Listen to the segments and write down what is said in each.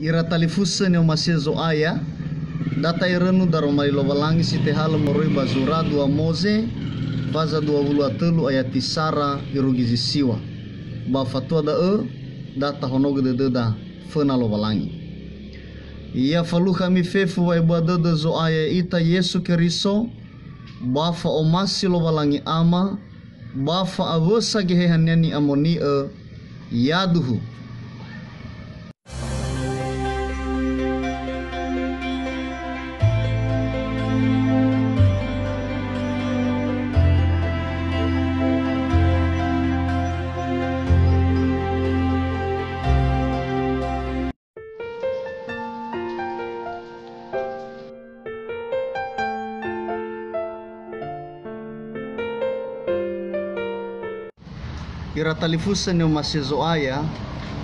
ira talifusa ne masezo aya data iranu daromali lobalangi sitehalo moroi bazura dua moze baza 23 ayat tisara irugizi siwa ba fatwa da data honogo de da fena lobalangi ia falu kami fefu wa ibada da zo aya ita Yesu Keriso bafa omasi lobalangi ama bafa awasa gehehanyani amoni yaduhu. Ira talifusa ne masezo aya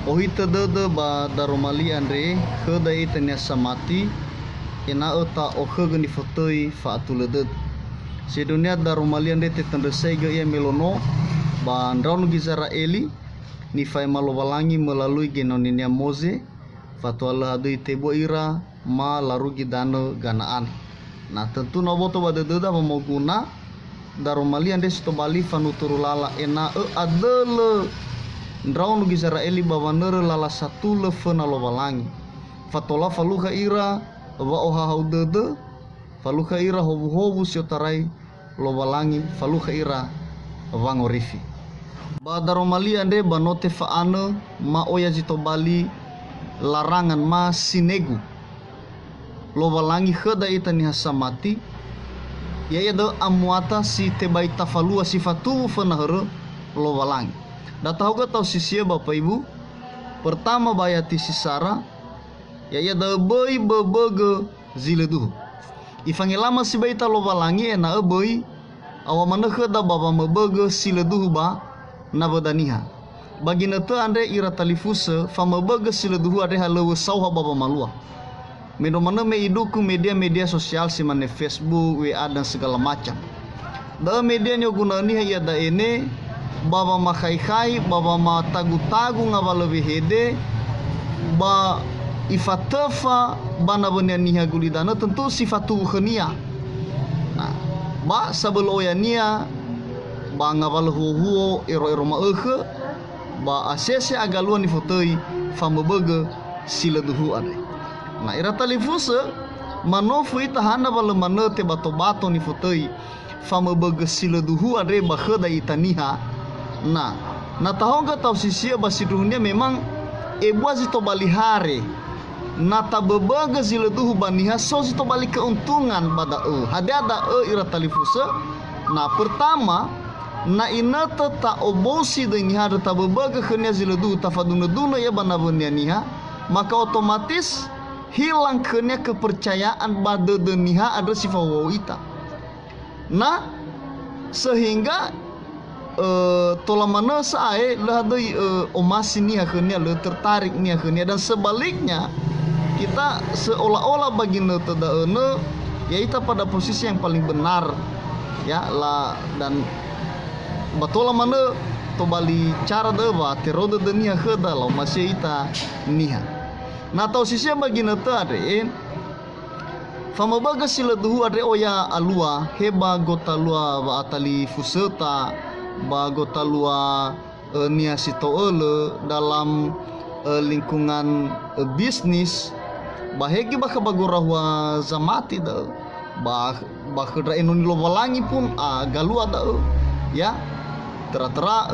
ohita dada ba daromali andre khada itanya samati ina ota okhagni fotoi fa atulad se dunia daromali andre tetandesai ga ia melono ba ndron gizara eli ni fai malowalangi melalui genoninia moze fatwa hadu itebo ira ma larugi dano ganaan. Nah tentu noboto ba dada memoguna daromali ande stobali fanuturu lala ena adele ndraun gizara eli bawanere lala satu le fena lobalangi fatola faluka ira wa oha haudede faluka ira hobu hobu siotarai lobalangi faluka ira wangorifi ba daromali ande banote faane ma oya zitobali larangan ma sinegu lobalangi khada itani hasamati ya do amuata si tebai tafalua sifatu fanahara lobalangi data hoga tau sisia bapak ibu pertama bayati sisara ya do boy bebege zileduh ifangi lama si baita lobalangi ena boy awamana khada baba mebege sileduh ba nabadaniha bagi nete ande ira talifusa fama bege sileduh ade halawa sauha baba malua menomana me iduku media sosial si mana Facebook, WA dan segala macam. Da media nyo gunani ya da ene baba makai baba ma tagu ngaba lebih hede ba ifatafa bana benia niha gulidana tentu sifatu khania. Nah, ba sabel oyania ba ngaba huo ero ma ba asese agaluan ni fotoi famebege siladuhu ade. Nah ira talifusa manofu itahana bala manote bato ni fotoi fama bagesila duhu ade bakhada itaniha. Nah tahonga tau sisia basiduhnya memang ebuazi to balihare nata bebaga zila duhu baniha so zito bali keuntungan pada ada ira talifusa. Nah pertama na inata ta obosi dengan hada ta bebaga khanya zila duhu tafaduna duna ya banabanya niha maka otomatis hilang kena kepercayaan pada deniha ada sifat wawita. Nah sehingga tolamana sae lah doi omasi ni akhirnya le tertarik ni akhirnya dan sebaliknya kita seolah-olah bagi netadaene ya kita pada posisi yang paling benar ya lah dan betul mana to bali cara dewa terode denia kheda lo masih ita niha. Nah tau sisi bagi neta ade fama baga sila duhu ade oya alua heba gota lua ba atali fuseta ba gota lua nia sito dalam lingkungan bisnis bahegi baka bagorahwa zamati da bah kedra enoni lobalangi pun galua da ya tera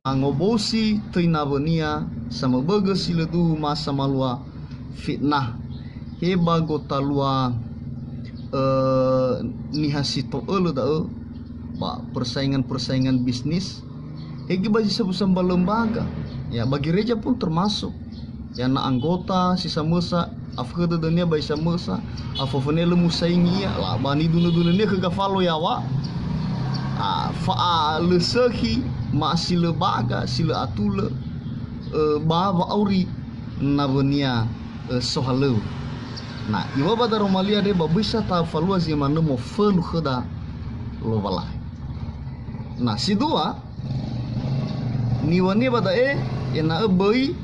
ngobosi tuina benia sama baga sila duhu masa malua fitnah heba gota lua nihasito da ba persaingan bisnis hegi bagi sebuah lembaga ya bagi gereja pun termasuk ya na anggota sisa mesa afkada dunia bai samesa afofane lemu saingi lah bani dulu-dulunya ke gafalo ya wa fa lesehi ma sila baga sila atule ba auri nabania sohalu. Nah iwa pada romalia de babisa ta falua zimana mo felu khada lo bala. Nah si dua niwani pada ena boy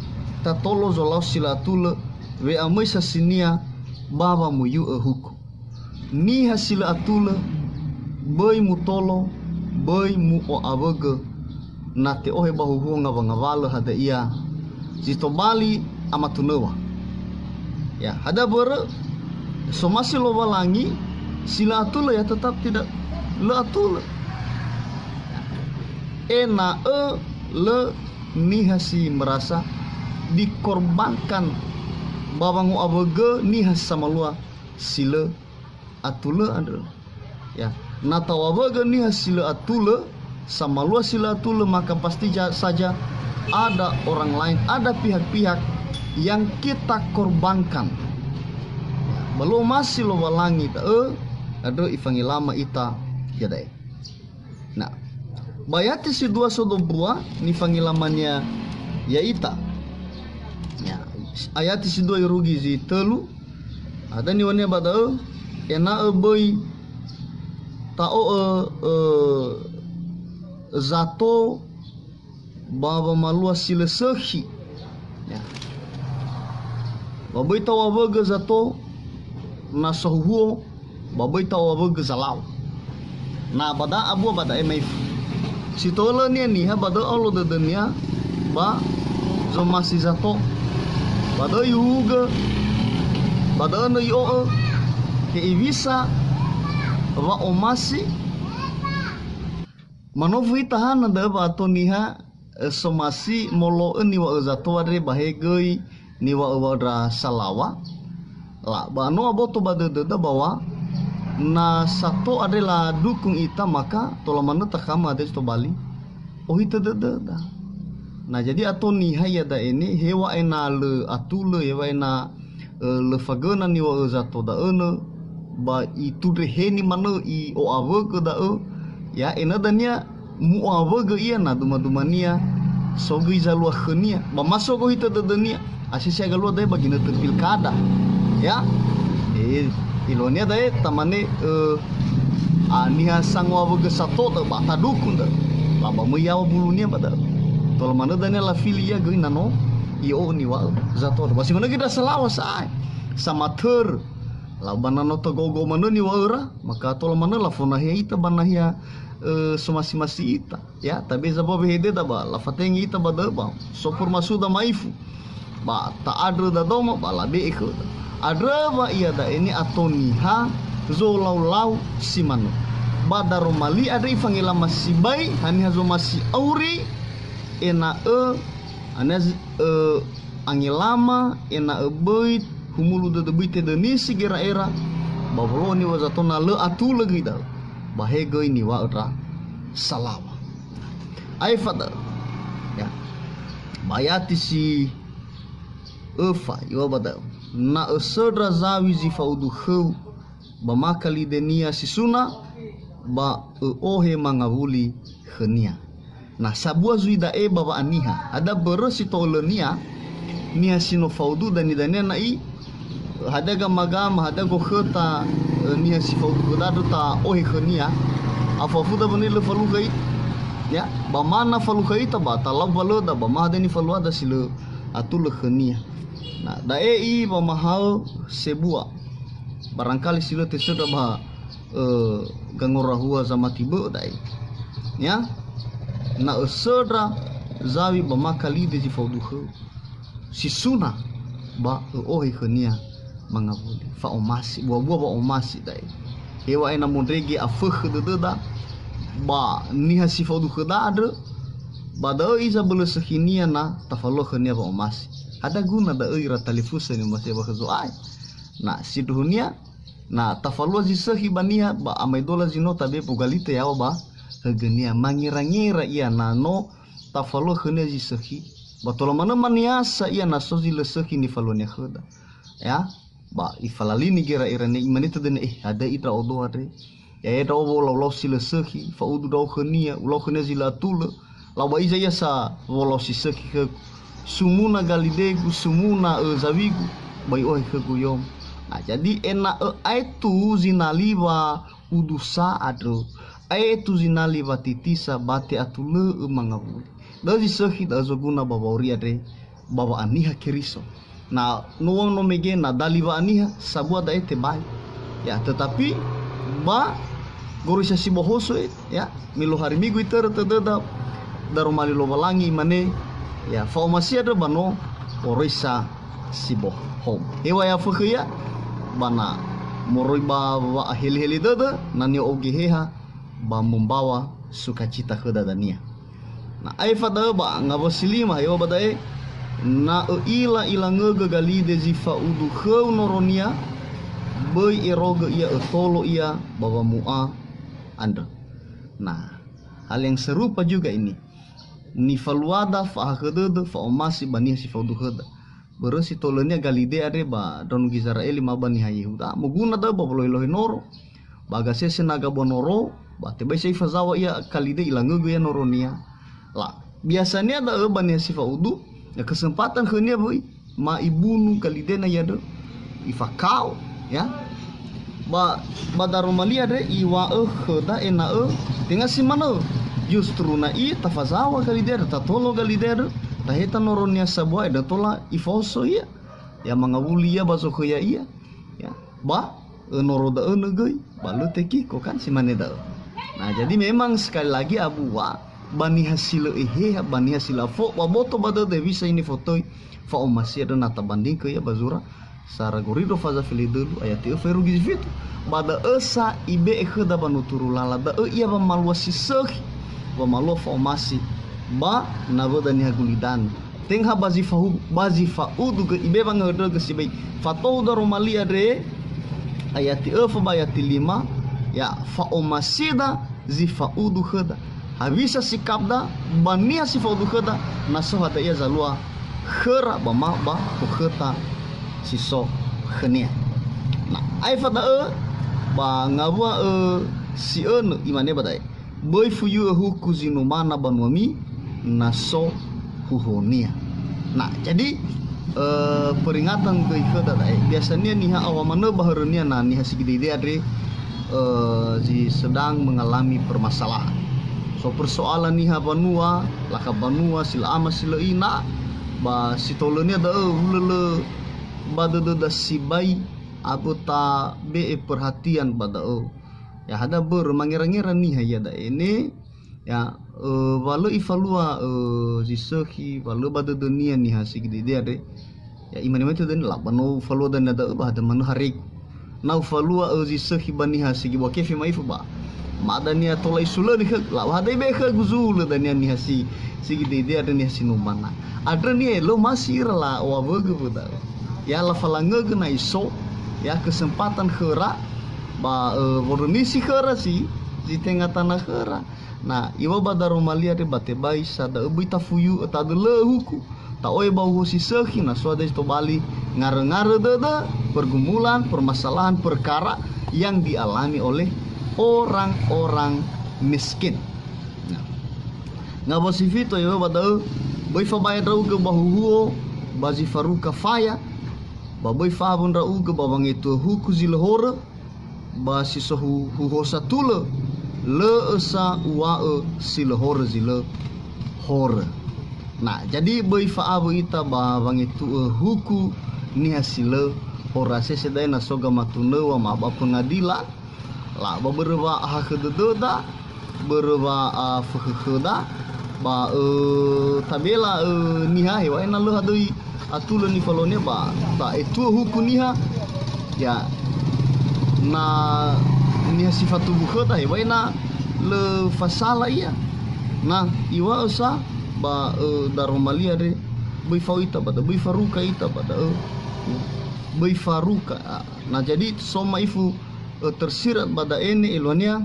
tatolo zolau sila atula we amai sasinia baba muyu huku ni hasila atula boy mutolo boy mu o abaga nate ohe bahu nga bangawala hada ia zito bali amatunawa ya hada ber somasi lo balangi sila atula ya tetap tidak le atula le nihasi merasa dikorbankan babangu abaga nihas sama lua sila atula adalah ya nata abaga nihas sila atula sama lua sila atula maka pasti saja ada orang lain, ada pihak-pihak yang kita korbankan belum masih lo walangi ada ifangi lama ita ya deh. Nah bayati si dua sodobua ni fangilamannya ya ita ya ayati si dua rugi zi telu ada ni wania bada ena boy tao zato baba malua sila sehi ya babai tao abaga zato nasahuo babai tao abaga zalau na bada abu bada emai si tola ni ha bada alo de dunia ba zo masih zato bada yuga bada no yo ke ibisa ba omasi manovi tahan da ba to niha somasi molo ni wa zato re bahegoi ni wa wadra salawa la ba no aboto bada da bawa na satu adalah dukung ita maka tola mana takama ada to bali oh ita da nah jadi atau ni hayada ini hewa ena le atule hewa ena le fagana ni wa zato da ene ba itu reheni mana i o avaga da ya ena dania mu avaga ia na duma-dumania sogi zalua khania ba masoko ita da dania asisi agalua da bagina terpilkada ya ilonia dae tamane aniha sangwa boga sato ta bata dukun da laba meyawa bulunia pada tol mana dane la filia goi nano io ni wa zato basi mana kita selawa sai sama ter laba nano to gogo mana ni wa maka tol mana la fona ita banahia somasi ita ya tabe zabo behede da ba la fatengi ita bada ba sopur masuda maifu ba ta adro da doma ba la be ikut adraba ia da ini atau niha zolau simano badaro mali ada ifangila masibai hani hazo masi auri ena anaz angilama ena boit humulu de bite de ni sigera era bawlo ni wazatona le atu lagi da bahego ini wa ura salawa ai fada ya bayati si ufa yo bada na esedra zawi zi faudu khau ba makali denia sisuna ba ohe mangawuli khania na sabua zuida baba aniha ada beresi tolenia nia sino faudu dan idania nai hada gamagama hada go khata nia si faudu dadu ta ohe khania afafu da bani le falu gai ya ba mana falu gai ta ba talab balo da ba ma dani falu ada silo atul khania. Nah, daei pemahal sebuah barangkali sila tesudah bah gangorahua sama tiba daei ya na sedra zawi bamakali de fauduhu sisuna ba ohi khania mangabuli fa omasi buah-buah ba omasi daei hewa ena mondregi afukh de da ba niha si fauduhu da ada badai sabulu sehinia na tafallo khania ba omasi ada guna da ira talifusa ni masih bakhzuai na si dunia na tafalwa zisahi bania ba amaidola zino tabe pugalite ya ba hagenia mangira-ngira ia nano tafalwa khene zisahi batola mana maniasa ia naso zilesahi ni falonya khada ya ba ifalalini gira irane imanita den ada itra odo ade ya eda obo law silesahi fa udu do khenia ulo khene zilatul lawa iza yasa wolo sisahi ke sumuna galidegu sumuna zawigu bai oi keguyom nah jadi enak aitu zinaliwa udusa adro aitu zinaliwa titisa bate atule mangabuli dari sehi da zoguna babauria de bawa aniha keriso. Na nuang no mege na dali ba aniha sabua da ete bai. Ya, tetapi ba gorisa si bohoso ya milo hari minggu itu tededa darumali lo balangi mane ya fa masih ada bano orisa si bohom. Ewa ya fukhya bana moroi ba heli dada nani oge heha ba membawa sukacita ke dadania. Na ai fada ba ngabo silima yo badae na ila ngege gali de zifa udu khau noronia boy eroga ia tolo ia bawa mua anda. Nah, hal yang serupa juga ini. Ni faluada fa hakede fa omasi bani si faudu heda. Beresi tolonya galide are ba don Israel ma bani Yehuda. Muguna da ba lohi noro. Bagase senaga bonoro ba tebe sei fazawa ia kalide ilangege ya noronia. Lah, biasanya ada bani si faudu ya kesempatan khania boy ma ibunu kalide na yado ifakau ya. Ba darumalia de iwa kheda ena dengan si mana justru na i tafazawa kalider tatolo kalider taheta noronia sabwa eda tola ifoso ya mangawulia baso khoya iya ya ba noroda negoi balu teki ko kan si maneda. Nah jadi memang sekali lagi abuwa bani hasil bani hasil fo boto bada de bisa ini foto fa masih ada nata banding ke ya bazura sara gorido faza fili dulu ayat e feru gizvito bada esa ibe kheda banuturu lala da ia ba malwasi sekh ba malwa formasi ba navoda ni hagulidan tengha bazi faudu ge ibe bang ngede ge sibai fatou da romalia de ayat e fa ayat 5 ya fa masida zi faudu kheda habisa sikabda bania si faudu kheda nasohata ia zalua khera ba ma ba kheta siso khenia. Nah, ai fada ba ngabua si imane badai. Boy fuyu huku zinu mana banwami naso huhonia. Nah, jadi peringatan ke ikada dai. Biasanya niha awamana baharenia na niha sigide adre sedang mengalami permasalahan. So persoalan niha banua, laka banua sila ama sila ina ba sitolenya da hulele bada da sibai abota be perhatian pada ya ada ber mangira-ngira nih ya da ini ya walau ivalua zisohi walau bada dunia nih hasik di dia de ya iman itu dan lah bano valua dan ada ada manu hari nau valua zisohi bani hasik wa kefi maifu ba madania tolai sula nih lah ada be ke guzul dan nih hasi sigi di dia dan nih sinumana ada nih lo masih lah wa bege budak ya la falanga gena iso ya kesempatan khera ba bornisi khera si tengah tanah khera. Nah iwa badaromalia de bate bai sada ubita fuyu atadele huku ta oi bau si sekhi na so to bali ngare-ngare dada pergumulan permasalahan perkara yang dialami oleh orang-orang miskin. Nah ngabosifito iwa badau bai fa bai rau ke bahuhuo bazi faruka faya babai fabun rau ke babang itu huku zilhora basi sohu huhosa tula le esa uae silhora zile hora. Nah jadi bai faabu ita babang itu huku ni hasile hora sesedai na soga matune wa ma pengadilan la beberapa hakdedoda berba fukhda ba tabela niha hewa ena lo hadoi atulo ni falonia ba ta itu hukuniha ya na niha sifatu bukhata he waina le fasala iya na iwa usa ba daromalia de bai fauita pada bai faruka ita pada bai faruka. Nah jadi soma ifu tersirat pada ene ilwania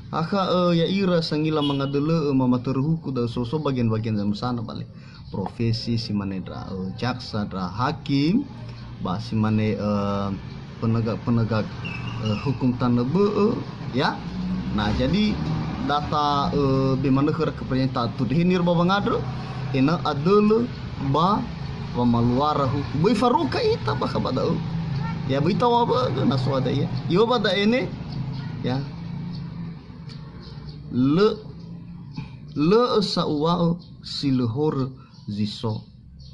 aka ya ira sangila mangadele mama terhuku da soso bagian-bagian sana balik profesi si mane dra jaksa dra hakim ba si mane penegak hukum tanah ya. Nah jadi data bagaimana kepercayaan tu dihinir babang adro ena adele ba pamaluara hukum bai faruka ita ba kabada ya bai tawa na swada ya yo bada ene ya le sa uwa silhor ziso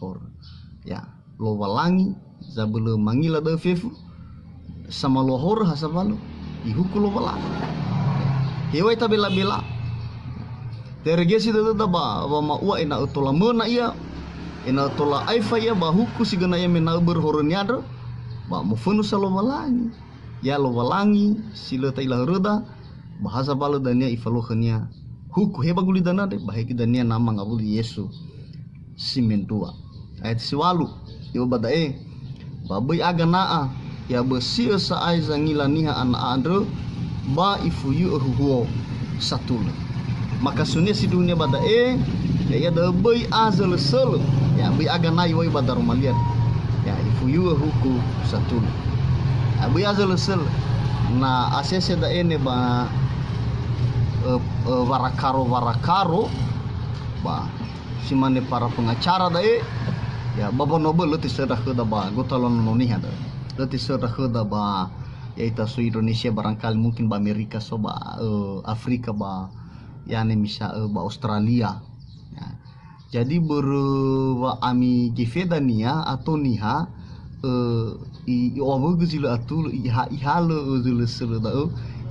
hor ya lo walangi zabele mangila de fefu sama lo hor hasabalo ihuku lo walang hewa ita bela tergesi de ba ma ua ina utola mena ia ina utola aifa ia ba huku sigana ia mena berhoronyado ba mufunu salo walangi ya lo walangi sila taila roda bahasa balo dania ifalohania huku heba guli dana de bahiki dania nama ngabuli Yesu simentua ayat siwalu yo badae babai aga naa ya besi sa aiza ngilaniha ana andro ba ifuyu huo satule maka sunya si dunia badae ya da bai azal sel ya bai aga na yoi badar malian ya ifuyu huku satule bai azal sel na asese da ene ba warakaro ba simane para pengacara dae ya baba nobel leti serah da ba gotalon noniha da leti serah da ba ya ita su Indonesia barangkali mungkin ba Amerika so ba Afrika ba ya ne misa ba Australia ya. Jadi berwa ami gifedania atau niha i obo gizila atul ihalo zulu selu da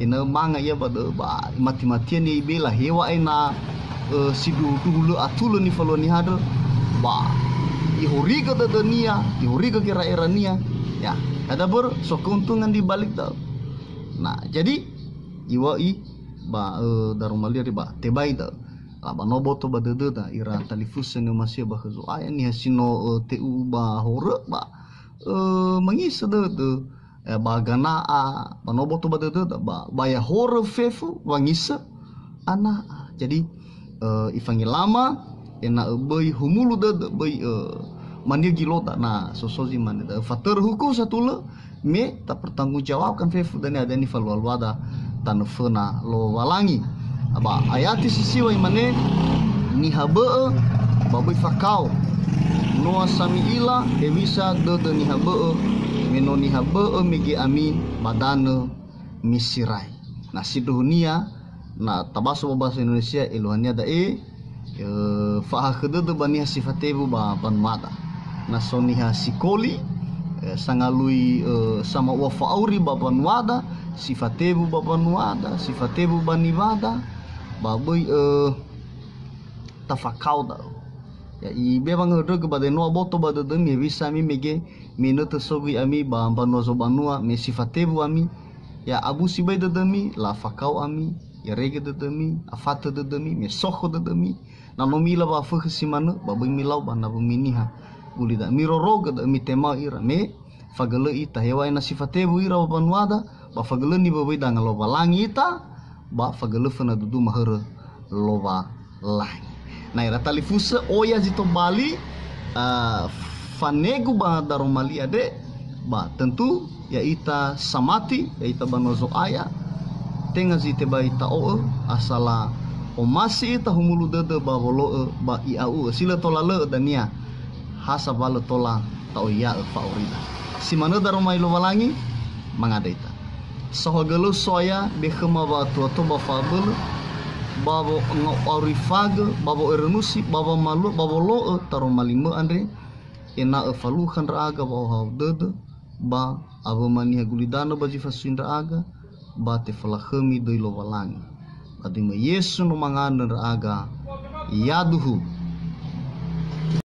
ina manga ya pada ba mati-matian ni bela hewa ina sidu dulu atul ni falo ni hado ba ihuri ke dunia ihuri ke kira-kira nia ya ada ber so keuntungan di balik dah nah jadi iwai ba darumalia ba tebai dah ba noboto ba dede da ira talifus ne masih ba hazu aya ni hasino tu ba hore ba mangisa de ba ganaa ba noboto ba dede da ba ya hore fefu wangisa ana jadi ifangi lama ena bai humulu de bai mania gilota na sosozi man da fater hukum satula me tak pertanggungjawabkan fefu dan ada ni falwalwada tanfena lo walangi aba ayati sisiwa imane ni habe babai fakau no sami ila evisa de ni habe meno ni habe mege ami badana misirai nasi dunia na tabaso bahasa Indonesia iluhannya da fa khadada bani sifatebu ba panmata na soniha sikoli sangalui sama wa fauri ba panwada sifatebu ba panwada sifatebu banibada babai tafakauda ya i bebang hodo ke bade no boto bade demi bisa mi mege minuto sogi ami ba banozo banua me sifatebu ami ya abu sibai demi la fakau ami ya rege demi afata demi me soho demi na no mila ba fa simana ba bai milau ba na miniha bulida miroroga demi tema ira me fagale ita hewa na sifatebu ira ba banwada ba fagale ni ba bai danga loba langi ita ba fagale fana dudu mahara loba langi na ira talifusa oya zito bali fanego ba daromali ade ba tentu ya ita samati ya ita banozo aya tenga zite ba ita o asala o masih ita humulu dede ba bolo ba iau sila tolale dania hasa balo tola tau ya faorida si mana daromai lo walangi mangada ita sohagalo soya bekhama ba to ba fabel babo ngorifaga babo erenusi babo malu babo lo taromalimo andre ena evalukan raga ba dede ba abo mani gulidano ba jifasin raga ba te falahemi doi lo walangi adima Yesu no mangana raga yaduhu